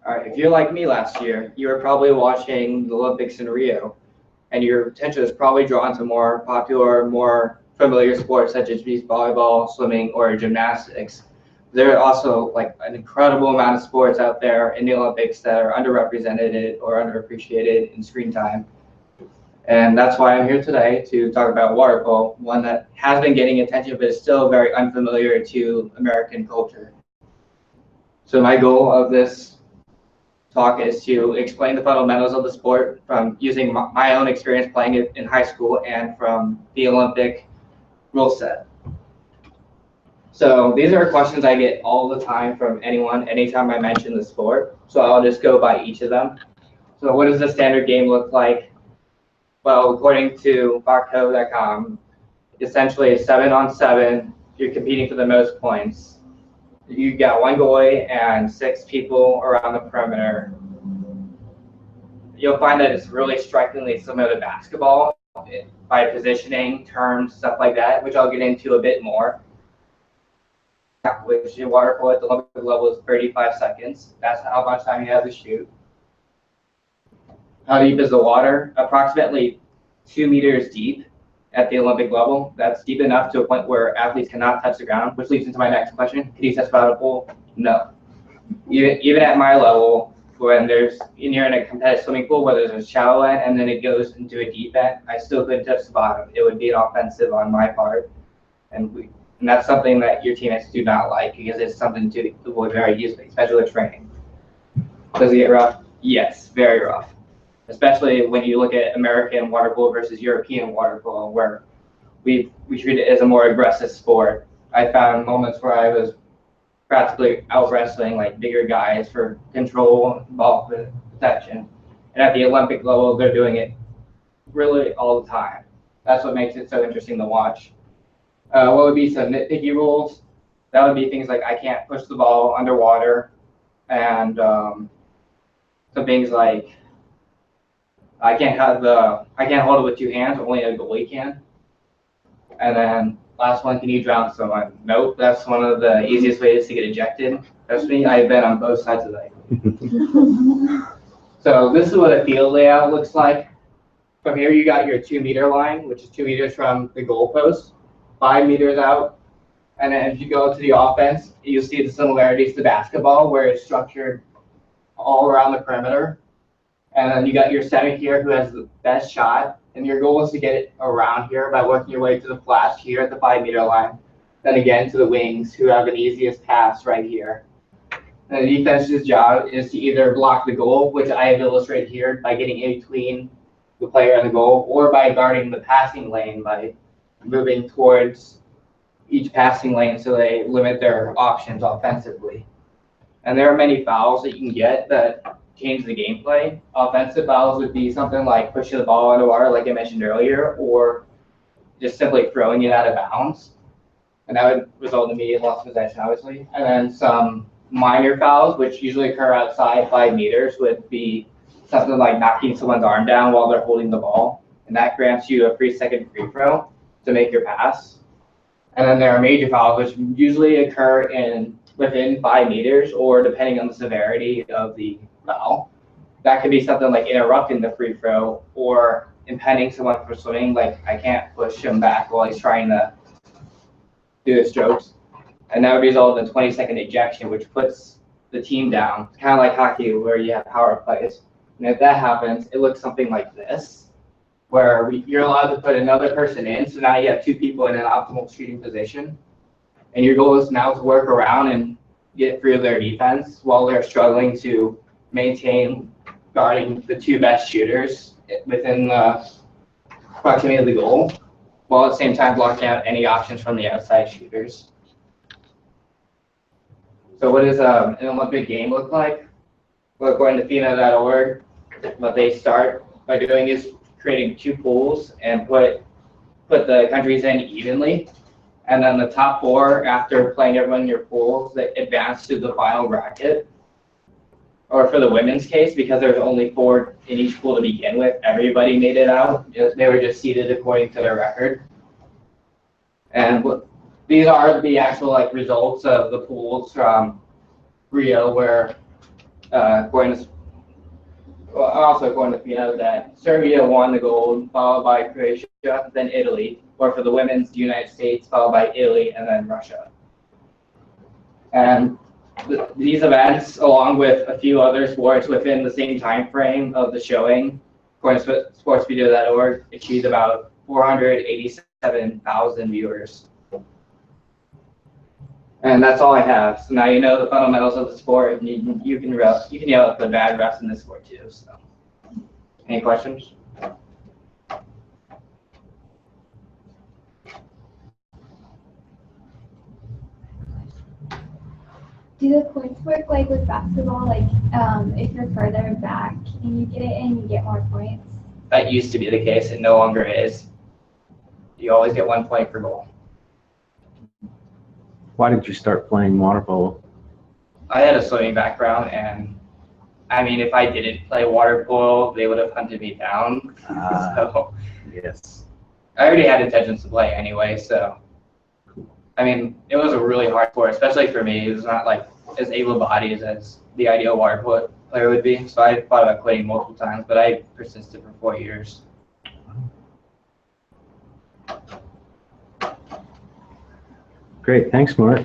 All right, if you're like me last year, you were probably watching the Olympics in Rio, and your attention is probably drawn to more popular, more familiar sports such as beach volleyball, swimming, or gymnastics. There are also like an incredible amount of sports out there in the Olympics that are underrepresented or underappreciated in screen time. And that's why I'm here today to talk about water polo, one that has been getting attention but is still very unfamiliar to American culture. So my goal of this talk is to explain the fundamentals of the sport from using my own experience playing it in high school and from the Olympic rule set. So these are questions I get all the time from anyone, anytime I mention the sport. So I'll just go by each of them. So what does the standard game look like? Well, according to Barco.com, essentially 7-on-7, you're competing for the most points. You got one goalie and 6 people around the perimeter. You'll find that it's really strikingly similar to basketball by positioning, terms, stuff like that, which I'll get into a bit more. Which in water polo at the Olympic level is 35 seconds. That's how much time you have to shoot. How deep is the water? Approximately 2 meters deep at the Olympic level. That's deep enough to a point where athletes cannot touch the ground, which leads into my next question. Can you touch a pool? No. Even at my level, when you're in a competitive swimming pool where there's a shallow end and then it goes into a deep end, I still couldn't touch the bottom. It would be an offensive on my part. And that's something that your teammates do not like because it's something to avoid very easily, especially with training. Does it get rough? Yes, very rough. Especially when you look at American water polo versus European water polo, where we treat it as a more aggressive sport. I found moments where I was practically out wrestling like bigger guys for control, ball protection. And at the Olympic level, they're doing it really all the time. That's what makes it so interesting to watch. What would be some nitpicky rules? That would be things like I can't push the ball underwater, and some things like I can't hold it with 2 hands, only a goalie can. And then last one, can you drown someone? Nope, that's one of the easiest ways to get ejected. Trust me, I've been on both sides of that. So this is what a field layout looks like. From here, you got your 2-meter line, which is 2 meters from the goal post, 5 meters out. And then if you go to the offense, you see the similarities to basketball, where it's structured all around the perimeter. And then you got your center here who has the best shot. And your goal is to get it around here by working your way to the flash here at the 5-meter line. Then again to the wings who have an easiest pass right here. And the defense's job is to either block the goal, which I have illustrated here by getting in between the player and the goal, or by guarding the passing lane by moving towards each passing lane so they limit their options offensively. And there are many fouls that you can get that change the gameplay. Offensive fouls would be something like pushing the ball underwater, like I mentioned earlier, or just simply throwing it out of bounds. And that would result in immediate loss of possession, obviously. And then some minor fouls, which usually occur outside 5 meters, would be something like knocking someone's arm down while they're holding the ball. And that grants you a 3-second free throw to make your pass. And then there are major fouls, which usually occur within 5 meters, or depending on the severity of the foul. That could be something like interrupting the free throw or impeding someone from swimming, like I can't push him back while he's trying to do his strokes. And that would result in a 20-second ejection, which puts the team down. It's kind of like hockey where you have power plays. And if that happens, it looks something like this, where you're allowed to put another person in. So now you have 2 people in an optimal shooting position. And your goal is now to work around and get through their defense while they're struggling to maintain guarding the 2 best shooters within the proximity of the goal, while at the same time blocking out any options from the outside shooters. So what does an Olympic game look like? Well, according to FINA.org, what they start by doing is creating 2 pools and put the countries in evenly. And then the top 4, after playing everyone in your pools, they advance to the final bracket. Or for the women's case, because there's only 4 in each pool to begin with, everybody made it out. They were just seeded according to their record. And these are the actual results of the pools from Rio, where According to, well, also according to FINA, that Serbia won the gold, followed by Croatia, then Italy, or for the women's, the United States, followed by Italy, and then Russia. And these events, along with a few other sports within the same time frame of the showing, according to sportsvideo.org, achieved about 487,000 viewers. And that's all I have. So now you know the fundamentals of the sport, and you can yell at the bad refs in this sport too. So, any questions? Do the points work like with basketball? Like, if you're further back and you get it in, you get more points? That used to be the case. It no longer is. You always get 1 point per goal. Why did you start playing water polo? I had a swimming background, and I mean, if I didn't play water polo, they would have hunted me down. So Yes. I already had intentions to play anyway. So I mean, it was a really hard sport, especially for me. It was not like as able-bodied as the ideal water polo player would be. So I thought about quitting multiple times, but I persisted for 4 years. Great. Thanks, Mark.